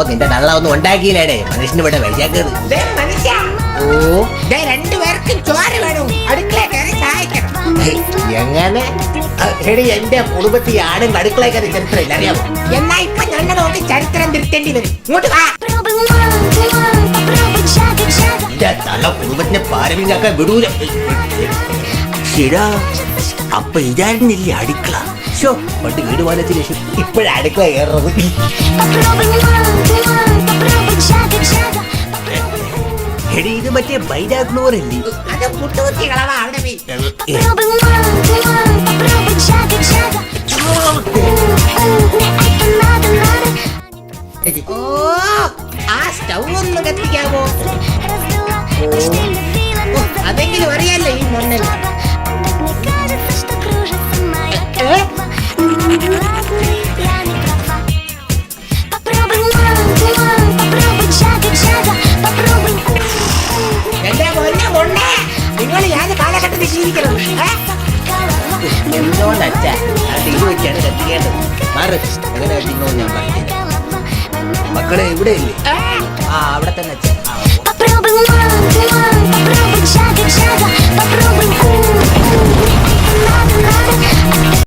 നിന്റെ തള്ള ഒന്നും ഉണ്ടാക്കിയില്ലേടേ മനുഷ്യന് ഇവിടെ വൈജാക്കത്. ഓ രണ്ടുപേർക്കും ചോര വേണം, അടുക്കള കയറി സഹായിക്കണം. എങ്ങനെ എടി എന്റെ കുടുംബത്തിൽ ആടും അടുക്കള കയറി ചരിത്രം ഇല്ല അറിയാമോ? എന്നാ ഇപ്പൊ ഞങ്ങൾ നോക്കി ചരിത്രം തിരുത്തേണ്ടി വരും. ഇങ്ങോട്ട് വാ. എന്റെ തള്ള കുടുംബത്തിനെ പാരമ്യാക്കാൻ വിടൂല. അപ്പൊ ഇതായിരുന്നില്ലേ അടുക്കള? ഷോ പണ്ട് വീട് പാലത്തിന് ശേഷം ഇപ്പോഴാണ് അടുക്കള കയറുന്നത്. എടി ഇത് മറ്റേ ബൈരാഗ്നോറല്ലേ? അത് പുട്ടുകുത്തി കളവാ അവിടെ പോയി. ഓ ആ സ്റ്റൗ ഒന്ന് കത്തിക്കാമോ? അതെങ്കിലും അറിയാലോ ഈ മണ്ണൽ. എന്റെ പൊന്നെ മൊണ്ണേ, നിങ്ങൾ ഏത് കാലഘട്ടത്തിൽ ജീവിക്കണം? എന്തോന്നച്ച അത് ഇത് വെച്ചാണ് കത്തിക്കേണ്ടത്. മാറ് എങ്ങനെ കത്തിക്കോ ഞാൻ പറഞ്ഞു. മക്കളെ ഇവിടെ ഇല്ലേ? ആ അവിടെ തന്നെ അച്ഛൻ.